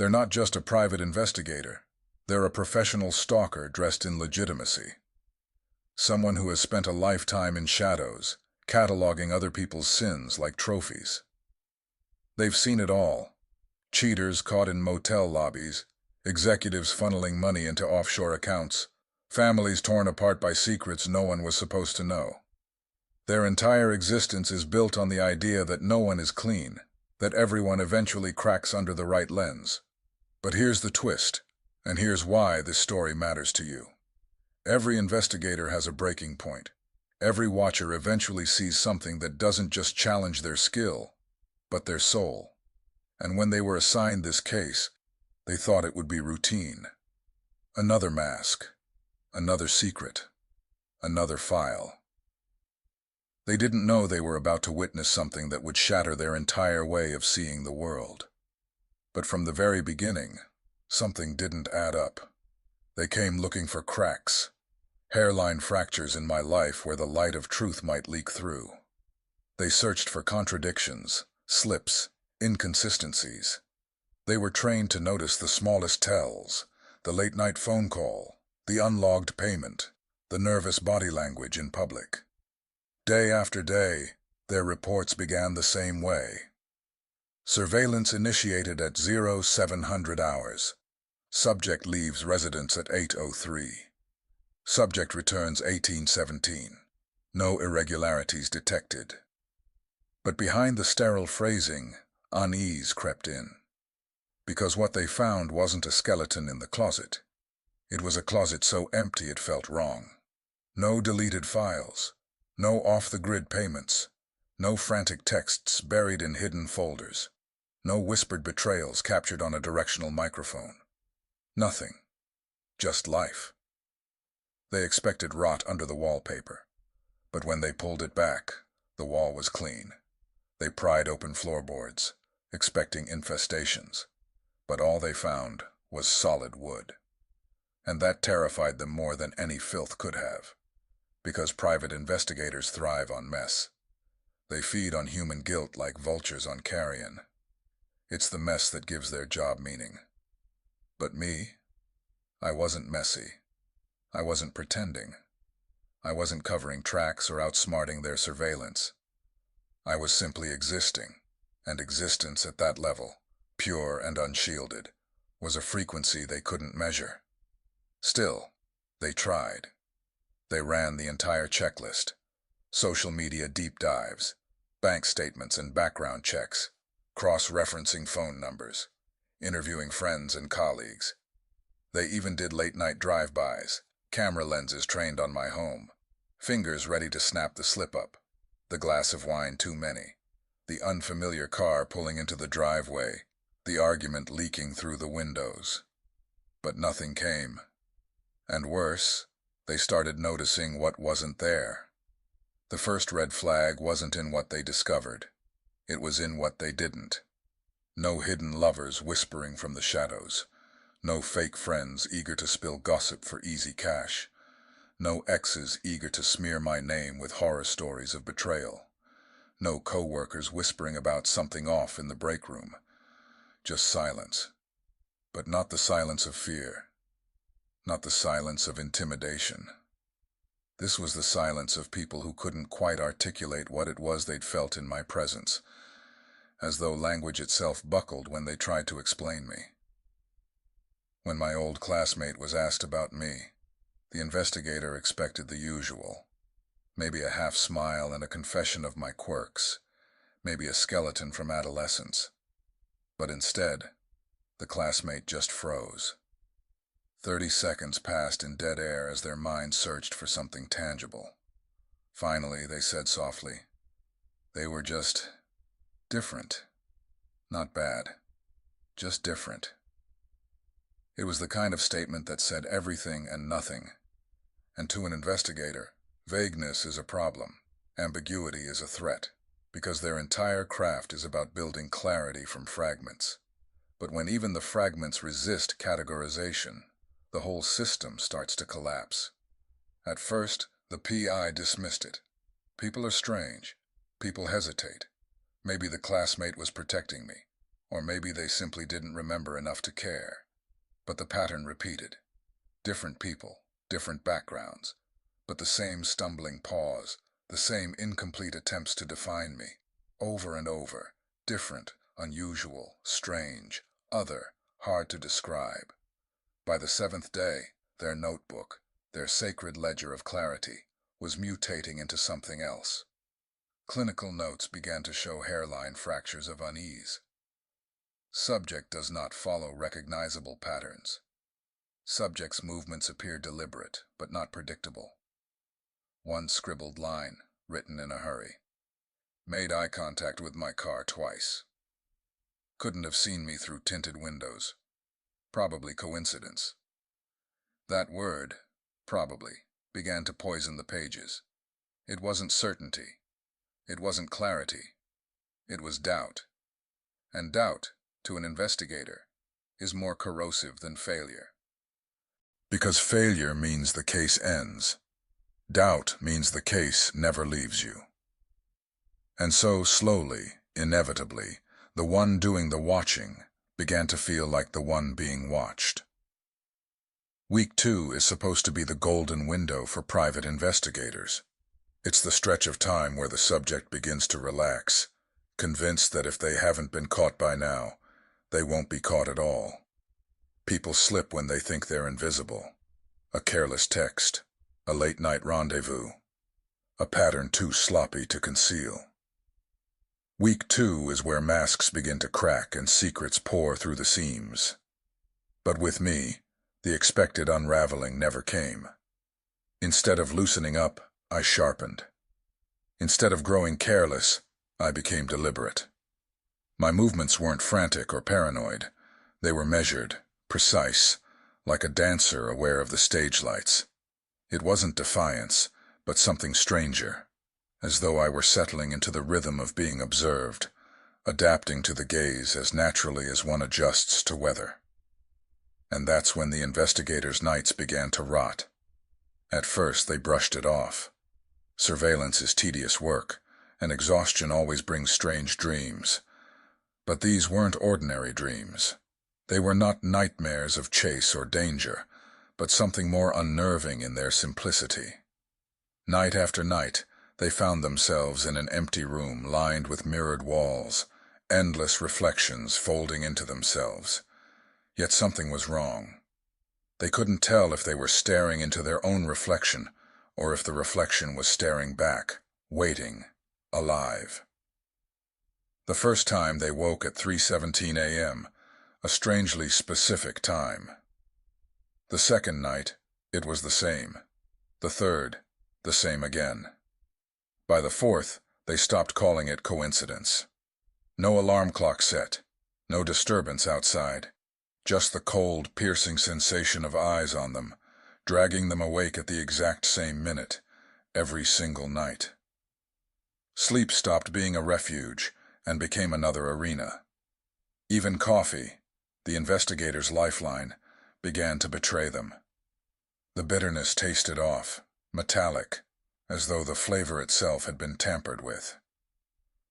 They're not just a private investigator. They're a professional stalker dressed in legitimacy. Someone who has spent a lifetime in shadows, cataloging other people's sins like trophies. They've seen it all. Cheaters caught in motel lobbies, executives funneling money into offshore accounts, families torn apart by secrets no one was supposed to know. Their entire existence is built on the idea that no one is clean, that everyone eventually cracks under the right lens. But here's the twist, and here's why this story matters to you. Every investigator has a breaking point. Every watcher eventually sees something that doesn't just challenge their skill, but their soul. And when they were assigned this case, they thought it would be routine. Another mask, another secret, another file. They didn't know they were about to witness something that would shatter their entire way of seeing the world. But from the very beginning, something didn't add up. They came looking for cracks, hairline fractures in my life where the light of truth might leak through. They searched for contradictions, slips, inconsistencies. They were trained to notice the smallest tells, the late-night phone call, the unlogged payment, the nervous body language in public. Day after day, their reports began the same way. Surveillance initiated at 0700 hours. Subject leaves residence at 8:03. Subject returns 1817. No irregularities detected. But behind the sterile phrasing, unease crept in. Because what they found wasn't a skeleton in the closet. It was a closet so empty it felt wrong. No deleted files. No off-the-grid payments. No frantic texts buried in hidden folders. No whispered betrayals captured on a directional microphone. Nothing. Just life. They expected rot under the wallpaper. But when they pulled it back, the wall was clean. They pried open floorboards, expecting infestations. But all they found was solid wood. And that terrified them more than any filth could have. Because private investigators thrive on mess. They feed on human guilt like vultures on carrion. It's the mess that gives their job meaning. But me? I wasn't messy. I wasn't pretending. I wasn't covering tracks or outsmarting their surveillance. I was simply existing, and existence at that level, pure and unshielded, was a frequency they couldn't measure. Still, they tried. They ran the entire checklist. Social media deep dives, bank statements and background checks, cross-referencing phone numbers, interviewing friends and colleagues. They even did late-night drive-bys, camera lenses trained on my home, fingers ready to snap the slip-up, the glass of wine too many, the unfamiliar car pulling into the driveway, the argument leaking through the windows. But nothing came. And worse, they started noticing what wasn't there. The first red flag wasn't in what they discovered. It was in what they didn't. No hidden lovers whispering from the shadows. No fake friends eager to spill gossip for easy cash. No exes eager to smear my name with horror stories of betrayal. No co-workers whispering about something off in the break room. Just silence. But not the silence of fear. Not the silence of intimidation. This was the silence of people who couldn't quite articulate what it was they'd felt in my presence, as though language itself buckled when they tried to explain me. When my old classmate was asked about me, the investigator expected the usual. Maybe a half smile and a confession of my quirks. Maybe a skeleton from adolescence. But instead, the classmate just froze. 30 seconds passed in dead air as their minds searched for something tangible. Finally, they said softly, they were just different. Not bad. Just different. It was the kind of statement that said everything and nothing. And to an investigator, vagueness is a problem. Ambiguity is a threat. Because their entire craft is about building clarity from fragments. But when even the fragments resist categorization, the whole system starts to collapse. At first, the PI dismissed it. People are strange. People hesitate. Maybe the classmate was protecting me. Or maybe they simply didn't remember enough to care. But the pattern repeated. Different people, different backgrounds, but the same stumbling pause, the same incomplete attempts to define me, over and over, different, unusual, strange, other, hard to describe. By the seventh day, their notebook, their sacred ledger of clarity, was mutating into something else. Clinical notes began to show hairline fractures of unease. Subject does not follow recognizable patterns. Subject's movements appear deliberate, but not predictable. One scribbled line, written in a hurry. Made eye contact with my car twice. Couldn't have seen me through tinted windows. Probably coincidence. That word, probably, began to poison the pages. It wasn't certainty. It wasn't clarity. It was doubt. And doubt, to an investigator, is more corrosive than failure. Because failure means the case ends. Doubt means the case never leaves you. And so, slowly, inevitably, the one doing the watching began to feel like the one being watched. Week 2 is supposed to be the golden window for private investigators. It's the stretch of time where the subject begins to relax, convinced that if they haven't been caught by now, they won't be caught at all. People slip when they think they're invisible. A careless text, a late-night rendezvous, a pattern too sloppy to conceal. Week 2 is where masks begin to crack and secrets pour through the seams. But with me, the expected unraveling never came. Instead of loosening up, I sharpened. Instead of growing careless, I became deliberate. My movements weren't frantic or paranoid. They were measured, precise, like a dancer aware of the stage lights. It wasn't defiance, but something stranger, as though I were settling into the rhythm of being observed, adapting to the gaze as naturally as one adjusts to weather. And that's when the investigators' nights began to rot. At first, they brushed it off. Surveillance is tedious work, and exhaustion always brings strange dreams. But these weren't ordinary dreams. They were not nightmares of chase or danger, but something more unnerving in their simplicity. Night after night, they found themselves in an empty room lined with mirrored walls, endless reflections folding into themselves. Yet something was wrong. They couldn't tell if they were staring into their own reflection, or if the reflection was staring back, waiting, alive. The first time they woke at 3:17 a.m., a strangely specific time. The second night, it was the same. The third, the same again. By the fourth, they stopped calling it coincidence. No alarm clock set, no disturbance outside, just the cold, piercing sensation of eyes on them, dragging them awake at the exact same minute, every single night. Sleep stopped being a refuge and became another arena. Even coffee, the investigator's lifeline, began to betray them. The bitterness tasted off, metallic, as though the flavor itself had been tampered with.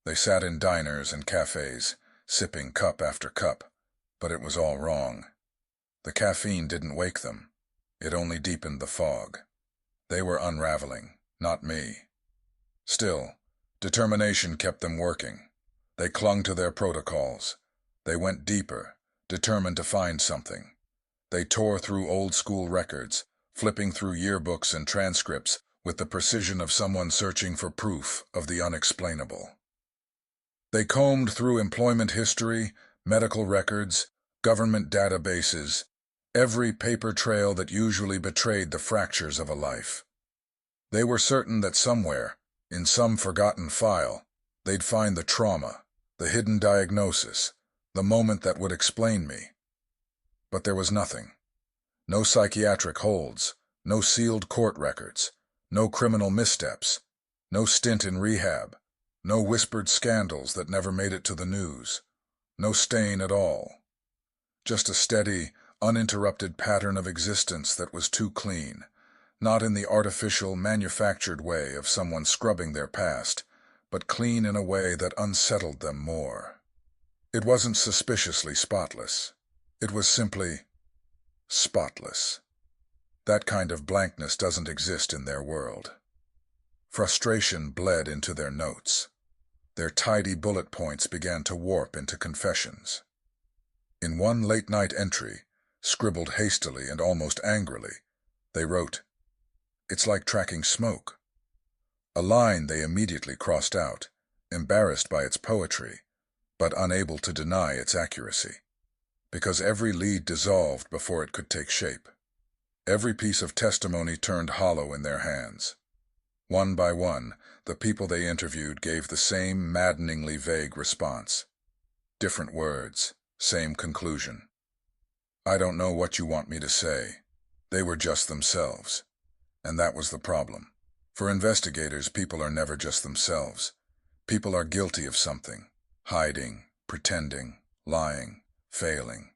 They sat in diners and cafes, sipping cup after cup, but it was all wrong. The caffeine didn't wake them. It only deepened the fog. They were unraveling, not me. Still, determination kept them working. They clung to their protocols. They went deeper, determined to find something. They tore through old-school records, flipping through yearbooks and transcripts with the precision of someone searching for proof of the unexplainable. They combed through employment history, medical records, government databases, every paper trail that usually betrayed the fractures of a life. They were certain that somewhere, in some forgotten file, they'd find the trauma, the hidden diagnosis, the moment that would explain me. But there was nothing. No psychiatric holds, no sealed court records, no criminal missteps, no stint in rehab, no whispered scandals that never made it to the news, no stain at all. Just a steady, uninterrupted pattern of existence that was too clean, not in the artificial, manufactured way of someone scrubbing their past, but clean in a way that unsettled them more. It wasn't suspiciously spotless. It was simply spotless. That kind of blankness doesn't exist in their world. Frustration bled into their notes. Their tidy bullet points began to warp into confessions. In one late-night entry, scribbled hastily and almost angrily, they wrote, "It's like tracking smoke." A line they immediately crossed out, embarrassed by its poetry, but unable to deny its accuracy, because every lead dissolved before it could take shape. Every piece of testimony turned hollow in their hands. One by one, the people they interviewed gave the same maddeningly vague response. Different words, same conclusion. "I don't know what you want me to say." They were just themselves. And that was the problem. For investigators, people are never just themselves. People are guilty of something. Hiding, pretending, lying, failing.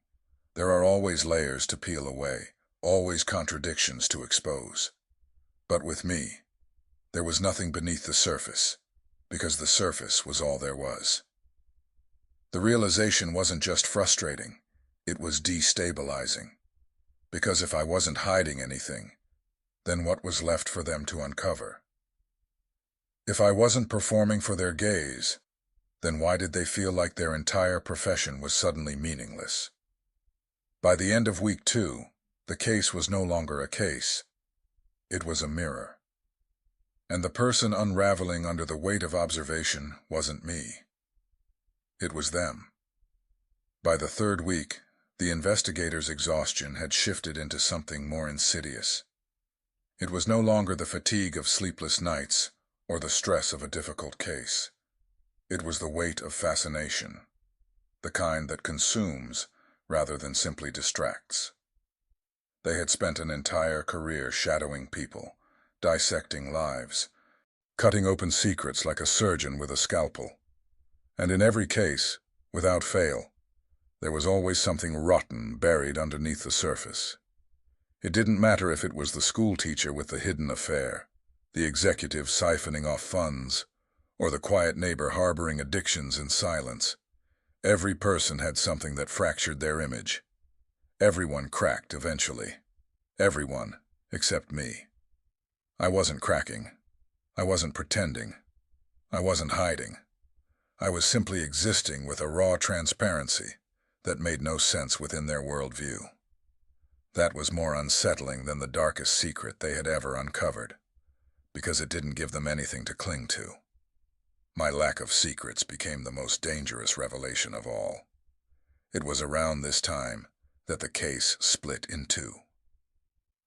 There are always layers to peel away, always contradictions to expose. But with me, there was nothing beneath the surface, because the surface was all there was. The realization wasn't just frustrating, it was destabilizing. Because if I wasn't hiding anything, then what was left for them to uncover? If I wasn't performing for their gaze, then why did they feel like their entire profession was suddenly meaningless? By the end of week 2, the case was no longer a case. It was a mirror. And the person unraveling under the weight of observation wasn't me. It was them. By the 3rd week, the investigator's exhaustion had shifted into something more insidious. It was no longer the fatigue of sleepless nights or the stress of a difficult case. It was the weight of fascination, the kind that consumes rather than simply distracts. They had spent an entire career shadowing people, dissecting lives, cutting open secrets like a surgeon with a scalpel. And in every case, without fail, there was always something rotten buried underneath the surface. It didn't matter if it was the school teacher with the hidden affair, the executive siphoning off funds, or the quiet neighbor harboring addictions in silence. Every person had something that fractured their image. Everyone cracked eventually. Everyone, except me. I wasn't cracking. I wasn't pretending. I wasn't hiding. I was simply existing with a raw transparency that made no sense within their worldview. That was more unsettling than the darkest secret they had ever uncovered, because it didn't give them anything to cling to. My lack of secrets became the most dangerous revelation of all. It was around this time that the case split in two.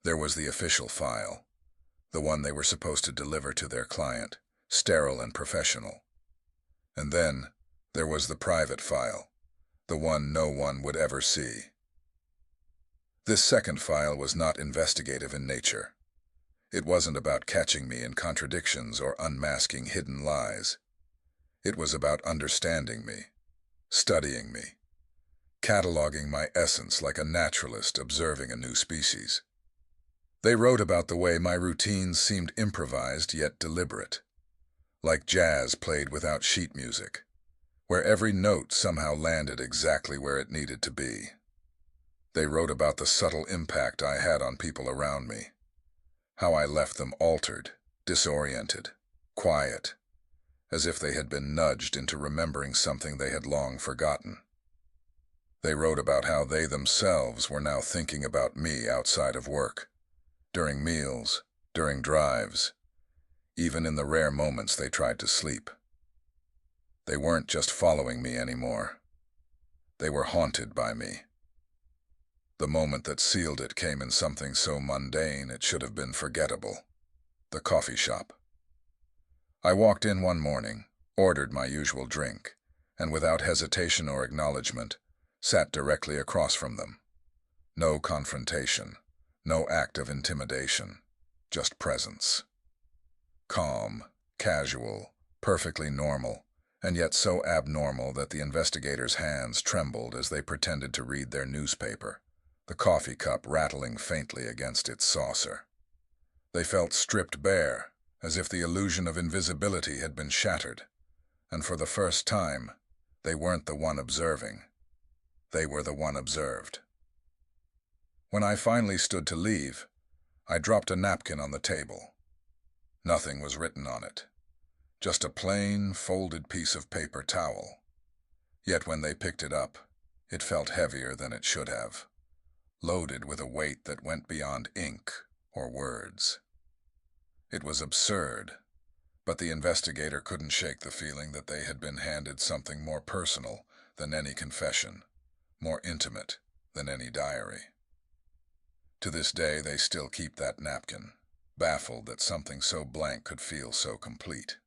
There was the official file, the one they were supposed to deliver to their client, sterile and professional. And then there was the private file, the one no one would ever see. This second file was not investigative in nature. It wasn't about catching me in contradictions or unmasking hidden lies. It was about understanding me, studying me, cataloging my essence like a naturalist observing a new species. They wrote about the way my routines seemed improvised yet deliberate, like jazz played without sheet music, where every note somehow landed exactly where it needed to be. They wrote about the subtle impact I had on people around me, how I left them altered, disoriented, quiet, as if they had been nudged into remembering something they had long forgotten. They wrote about how they themselves were now thinking about me outside of work, during meals, during drives, even in the rare moments they tried to sleep. They weren't just following me anymore. They were haunted by me. The moment that sealed it came in something so mundane it should have been forgettable. The coffee shop. I walked in one morning, ordered my usual drink, and without hesitation or acknowledgement, sat directly across from them. No confrontation, no act of intimidation, just presence. Calm, casual, perfectly normal, and yet so abnormal that the investigators' hands trembled as they pretended to read their newspaper, the coffee cup rattling faintly against its saucer. They felt stripped bare, as if the illusion of invisibility had been shattered, and for the first time, They weren't the one observing. They were the one observed. When I finally stood to leave, I dropped a napkin on the table. Nothing was written on it. Just a plain, folded piece of paper towel. Yet when they picked it up, it felt heavier than it should have, loaded with a weight that went beyond ink or words. It was absurd, but the investigator couldn't shake the feeling that they had been handed something more personal than any confession, more intimate than any diary. To this day, they still keep that napkin, baffled that something so blank could feel so complete.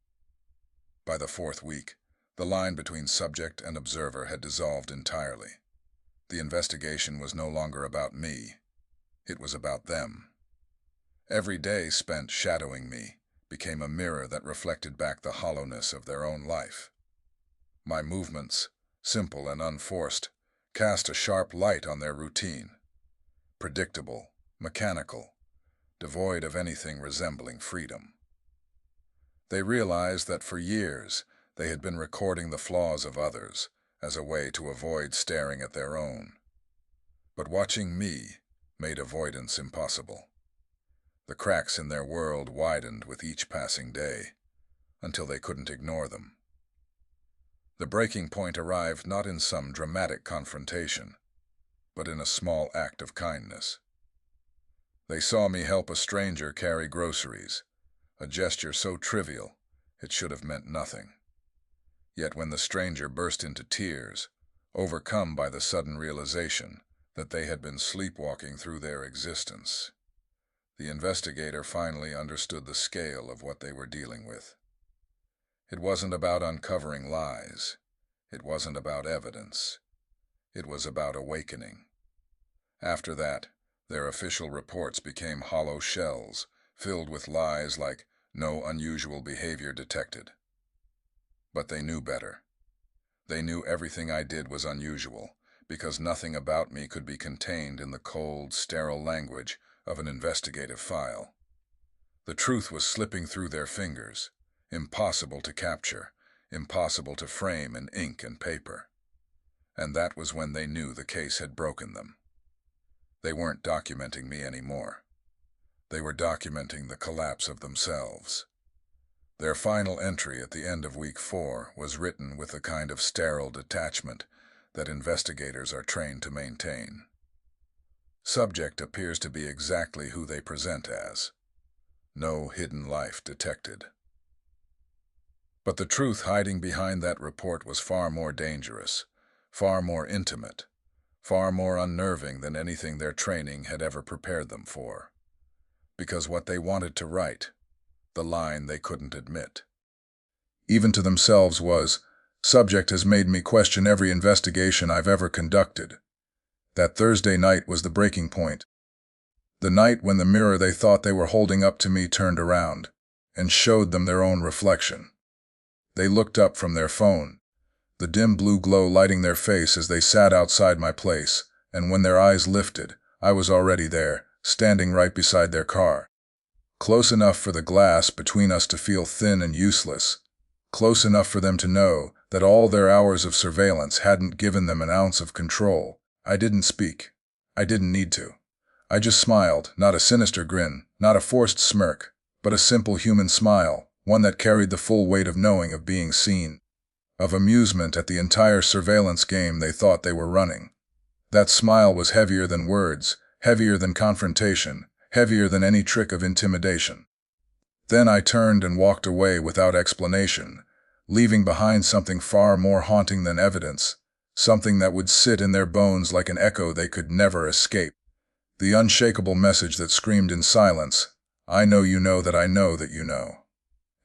By the fourth week, the line between subject and observer had dissolved entirely. The investigation was no longer about me. It was about them. Every day spent shadowing me became a mirror that reflected back the hollowness of their own life. My movements, simple and unforced, cast a sharp light on their routine. Predictable, mechanical, devoid of anything resembling freedom. They realized that for years they had been recording the flaws of others as a way to avoid staring at their own. But watching me made avoidance impossible. The cracks in their world widened with each passing day, until they couldn't ignore them. The breaking point arrived not in some dramatic confrontation, but in a small act of kindness. They saw me help a stranger carry groceries, a gesture so trivial it should have meant nothing. Yet when the stranger burst into tears, overcome by the sudden realization that they had been sleepwalking through their existence, the investigator finally understood the scale of what they were dealing with. It wasn't about uncovering lies. It wasn't about evidence. It was about awakening. After that, their official reports became hollow shells, filled with lies like no unusual behavior detected. But they knew better. They knew everything I did was unusual, because nothing about me could be contained in the cold, sterile language of an investigative file. The truth was slipping through their fingers, impossible to capture, impossible to frame in ink and paper. And that was when they knew the case had broken them. They weren't documenting me anymore. They were documenting the collapse of themselves. Their final entry at the end of week 4 was written with the kind of sterile detachment that investigators are trained to maintain. Subject appears to be exactly who they present as. No hidden life detected. But the truth hiding behind that report was far more dangerous, far more intimate, far more unnerving than anything their training had ever prepared them for. Because what they wanted to write, the line they couldn't admit, even to themselves, was, "Subject has made me question every investigation I've ever conducted." That Thursday night was the breaking point. The night when the mirror they thought they were holding up to me turned around and showed them their own reflection. They looked up from their phone, the dim blue glow lighting their face as they sat outside my place, and when their eyes lifted, I was already there, standing right beside their car. Close enough for the glass between us to feel thin and useless, close enough for them to know that all their hours of surveillance hadn't given them an ounce of control. I didn't speak. I didn't need to. I just smiled, not a sinister grin, not a forced smirk, but a simple human smile, one that carried the full weight of knowing, of being seen, of amusement at the entire surveillance game they thought they were running. That smile was heavier than words, heavier than confrontation, heavier than any trick of intimidation. Then I turned and walked away without explanation, leaving behind something far more haunting than evidence, something that would sit in their bones like an echo they could never escape. The unshakable message that screamed in silence, "I know you know that I know that you know."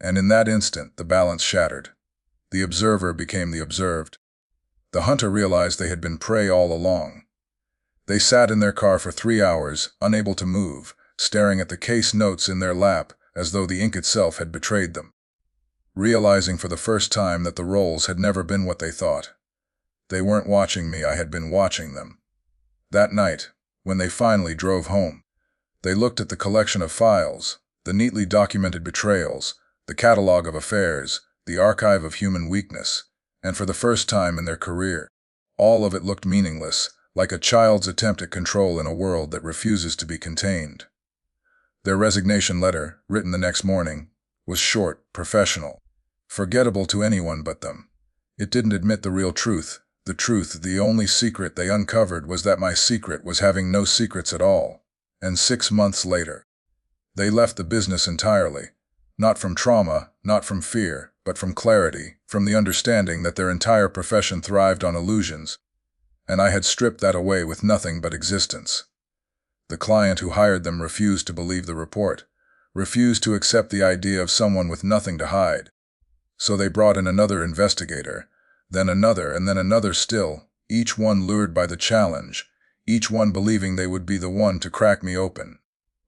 And in that instant, the balance shattered. The observer became the observed. The hunter realized they had been prey all along. They sat in their car for 3 hours, unable to move, staring at the case notes in their lap as though the ink itself had betrayed them. Realizing for the first time that the roles had never been what they thought. They weren't watching me, I had been watching them. That night, when they finally drove home, they looked at the collection of files, the neatly documented betrayals, the catalog of affairs, the archive of human weakness, And for the first time in their career, all of it looked meaningless, like a child's attempt at control in a world that refuses to be contained. Their resignation letter, written the next morning, was short, professional, forgettable to anyone but them. It didn't admit the real truth. The only secret they uncovered was that my secret was having no secrets at all. And 6 months later, they left the business entirely. Not from trauma, not from fear, but from clarity, from the understanding that their entire profession thrived on illusions, and I had stripped that away with nothing but existence. The client who hired them refused to believe the report, refused to accept the idea of someone with nothing to hide. So they brought in another investigator, then another, and then another still, each one lured by the challenge, each one believing they would be the one to crack me open.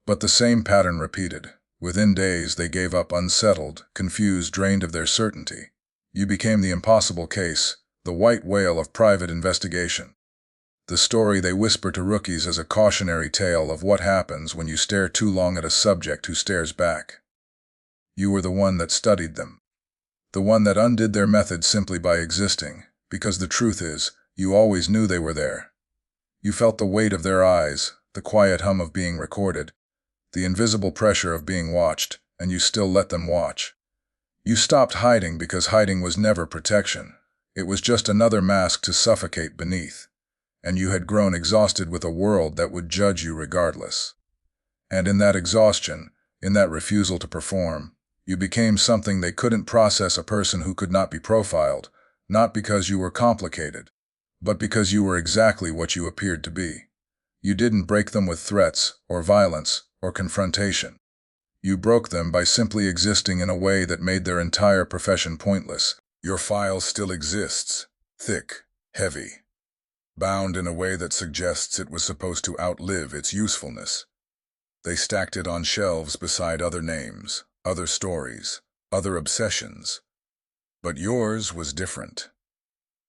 But the same pattern repeated. Within days, they gave up, unsettled, confused, drained of their certainty. You became the impossible case, the white whale of private investigation. The story they whisper to rookies as a cautionary tale of what happens when you stare too long at a subject who stares back. You were the one that studied them, the one that undid their methods simply by existing, because the truth is, you always knew they were there. You felt the weight of their eyes, the quiet hum of being recorded, the invisible pressure of being watched, and you still let them watch. You stopped hiding because hiding was never protection. It was just another mask to suffocate beneath. And you had grown exhausted with a world that would judge you regardless. And in that exhaustion, in that refusal to perform, you became something they couldn't process, a person who could not be profiled, not because you were complicated, but because you were exactly what you appeared to be. You didn't break them with threats, or violence, or confrontation. You broke them by simply existing in a way that made their entire profession pointless. Your file still exists, thick, heavy, bound in a way that suggests it was supposed to outlive its usefulness. They stacked it on shelves beside other names, other stories, other obsessions. But yours was different.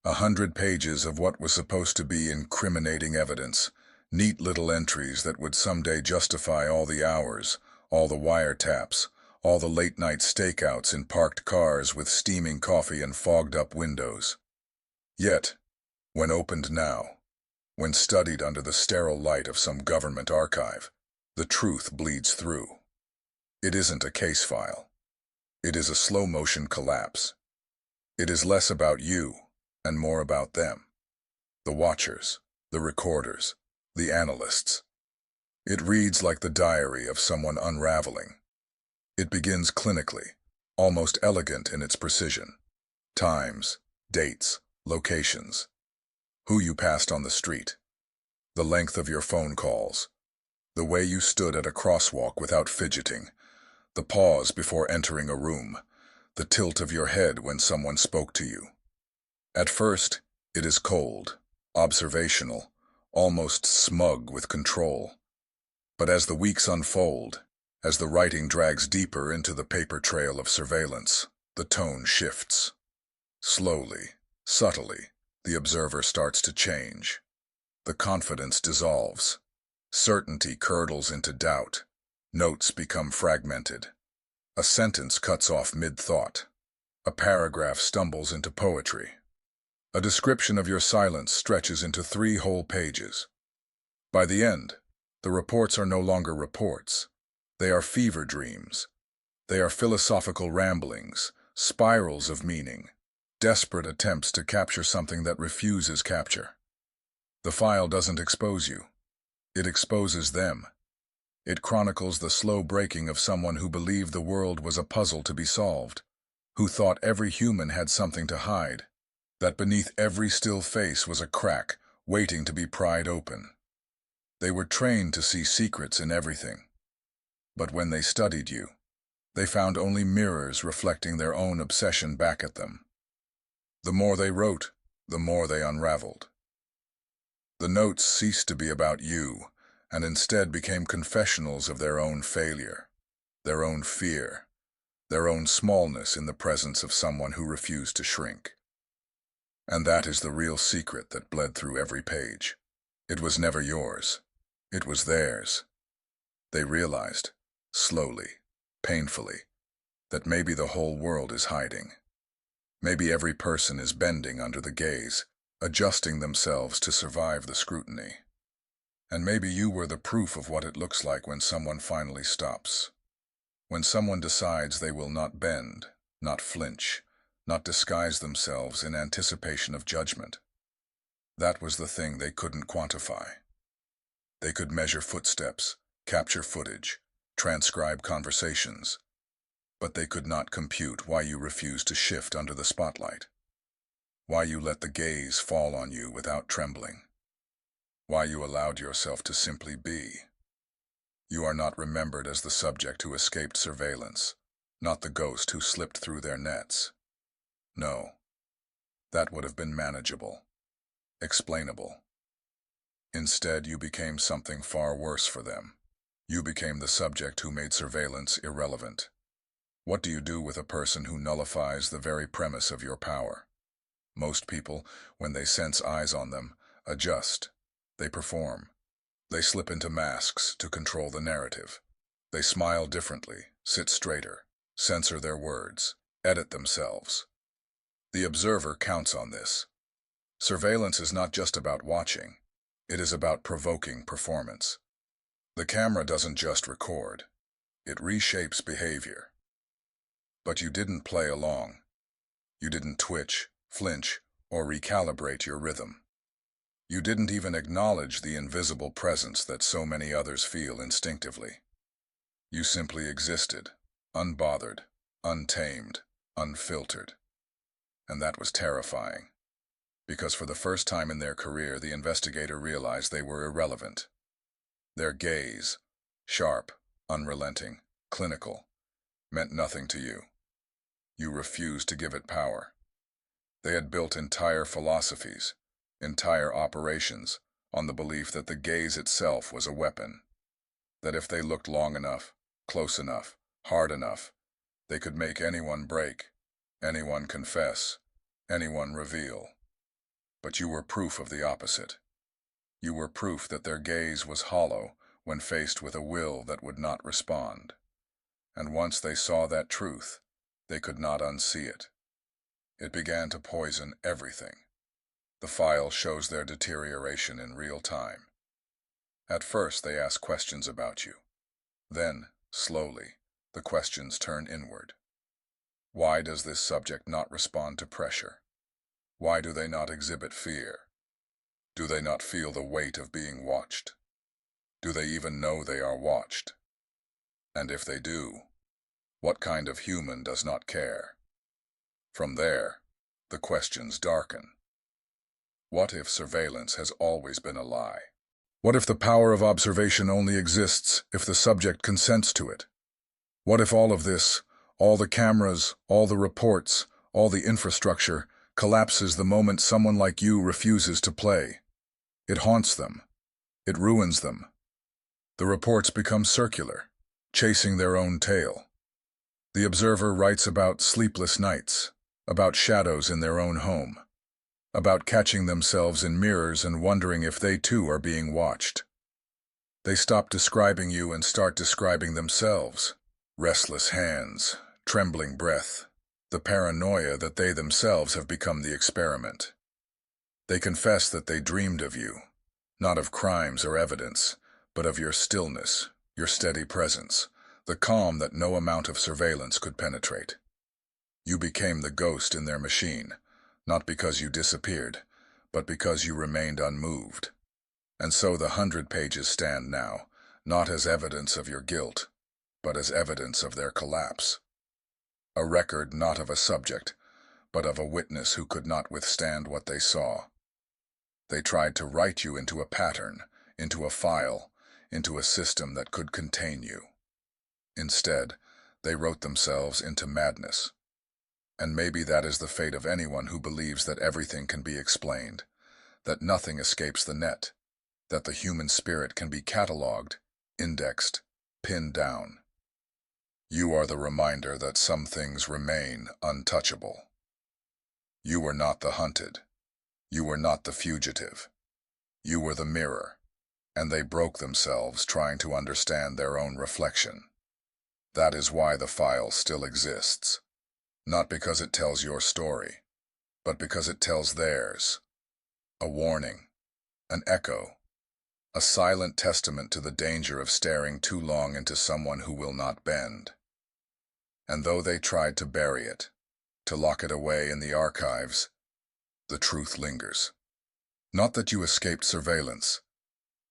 100 pages of what was supposed to be incriminating evidence, neat little entries that would someday justify all the hours, all the wiretaps, all the late-night stakeouts in parked cars with steaming coffee and fogged-up windows. Yet, when opened now, when studied under the sterile light of some government archive, the truth bleeds through. It isn't a case file. It is a slow-motion collapse. It is less about you and more about them. The watchers, the recorders, the analysts. It reads like the diary of someone unraveling. It begins clinically, almost elegant in its precision. Times, dates, locations. Who you passed on the street. The length of your phone calls. The way you stood at a crosswalk without fidgeting. The pause before entering a room. The tilt of your head when someone spoke to you. At first, it is cold, observational, almost smug with control. But as the weeks unfold, as the writing drags deeper into the paper trail of surveillance, the tone shifts. Slowly, subtly, the observer starts to change. The confidence dissolves. Certainty curdles into doubt. Notes become fragmented. A sentence cuts off mid-thought. A paragraph stumbles into poetry. A description of your silence stretches into 3 whole pages. By the end, the reports are no longer reports. They are fever dreams. They are philosophical ramblings, spirals of meaning, desperate attempts to capture something that refuses capture. The file doesn't expose you. It exposes them. It chronicles the slow breaking of someone who believed the world was a puzzle to be solved, who thought every human had something to hide, that beneath every still face was a crack waiting to be pried open. They were trained to see secrets in everything. But when they studied you, they found only mirrors reflecting their own obsession back at them. The more they wrote, the more they unraveled. The notes ceased to be about you, and instead became confessionals of their own failure, their own fear, their own smallness in the presence of someone who refused to shrink. And that is the real secret that bled through every page. It was never yours. It was theirs. They realized, slowly, painfully, that maybe the whole world is hiding. Maybe every person is bending under the gaze, adjusting themselves to survive the scrutiny. And maybe you were the proof of what it looks like when someone finally stops. When someone decides they will not bend, not flinch, not disguise themselves in anticipation of judgment. That was the thing they couldn't quantify. They could measure footsteps, capture footage, transcribe conversations, but they could not compute why you refused to shift under the spotlight, why you let the gaze fall on you without trembling, why you allowed yourself to simply be. You are not remembered as the subject who escaped surveillance, not the ghost who slipped through their nets. No, that would have been manageable, explainable. Instead, you became something far worse for them. You became the subject who made surveillance irrelevant. What do you do with a person who nullifies the very premise of your power? Most people, when they sense eyes on them, adjust. They perform. They slip into masks to control the narrative. They smile differently, sit straighter, censor their words, edit themselves. The observer counts on this. Surveillance is not just about watching. It is about provoking performance. The camera doesn't just record. It reshapes behavior. But you didn't play along. You didn't twitch, flinch, or recalibrate your rhythm. You didn't even acknowledge the invisible presence that so many others feel instinctively. You simply existed, unbothered, untamed, unfiltered. And that was terrifying. Because for the first time in their career, the investigator realized they were irrelevant. Their gaze, sharp, unrelenting, clinical, meant nothing to you. You refused to give it power. They had built entire philosophies, entire operations, on the belief that the gaze itself was a weapon. That if they looked long enough, close enough, hard enough, they could make anyone break, anyone confess, anyone reveal. But you were proof of the opposite. You were proof that their gaze was hollow when faced with a will that would not respond. And once they saw that truth, they could not unsee it. It began to poison everything. The file shows their deterioration in real time. At first, they ask questions about you. Then, slowly, the questions turn inward. Why does this subject not respond to pressure? Why do they not exhibit fear? Do they not feel the weight of being watched? Do they even know they are watched? And if they do, what kind of human does not care? From there, the questions darken. What if surveillance has always been a lie? What if the power of observation only exists if the subject consents to it? What if all of this, all the cameras, all the reports, all the infrastructure, collapses the moment someone like you refuses to play? It haunts them. It ruins them. The reports become circular, chasing their own tail. The observer writes about sleepless nights, about shadows in their own home, about catching themselves in mirrors and wondering if they too are being watched. They stop describing you and start describing themselves. Restless hands, trembling breath, the paranoia that they themselves have become the experiment. They confess that they dreamed of you, not of crimes or evidence, but of your stillness, your steady presence, the calm that no amount of surveillance could penetrate. You became the ghost in their machine, not because you disappeared, but because you remained unmoved. And so the 100 pages stand now, not as evidence of your guilt, but as evidence of their collapse. A record not of a subject, but of a witness who could not withstand what they saw. They tried to write you into a pattern, into a file, into a system that could contain you. Instead, they wrote themselves into madness. And maybe that is the fate of anyone who believes that everything can be explained, that nothing escapes the net, that the human spirit can be catalogued, indexed, pinned down. You are the reminder that some things remain untouchable. You were not the hunted. You were not the fugitive. You were the mirror, and they broke themselves trying to understand their own reflection. That is why the file still exists. Not because it tells your story, but because it tells theirs. A warning, an echo, a silent testament to the danger of staring too long into someone who will not bend. And though they tried to bury it, to lock it away in the archives, the truth lingers. Not that you escaped surveillance,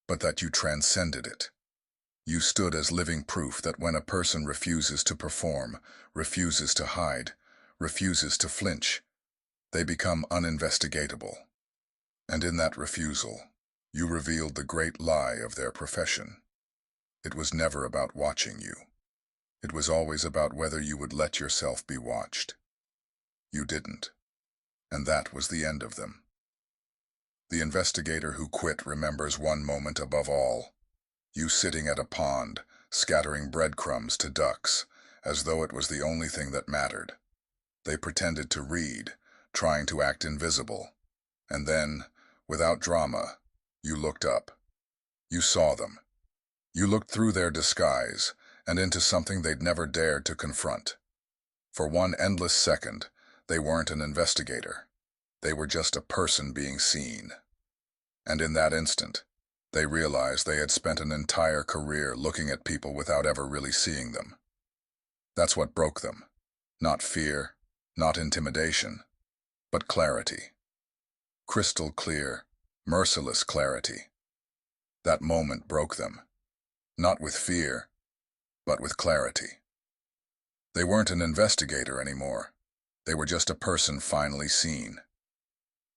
but that you transcended it. You stood as living proof that when a person refuses to perform, refuses to hide, refuses to flinch, they become uninvestigatable. And in that refusal, you revealed the great lie of their profession. It was never about watching you. It was always about whether you would let yourself be watched. You didn't. And that was the end of them. The investigator who quit remembers one moment above all. You sitting at a pond, scattering breadcrumbs to ducks, as though it was the only thing that mattered. They pretended to read, trying to act invisible. And then, without drama, you looked up. You saw them. You looked through their disguise and into something they'd never dared to confront. For one endless second, they weren't an investigator. They were just a person being seen. And in that instant, they realized they had spent an entire career looking at people without ever really seeing them. That's what broke them. Not fear, not intimidation, but clarity. Crystal clear, merciless clarity. That moment broke them. Not with fear, but with clarity. They weren't an investigator anymore. They were just a person finally seen.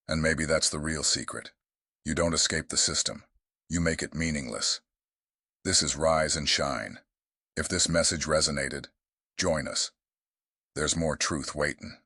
And maybe that's the real secret. You don't escape the system. You make it meaningless. This is Rise and Shine. If this message resonated, join us. There's more truth waiting.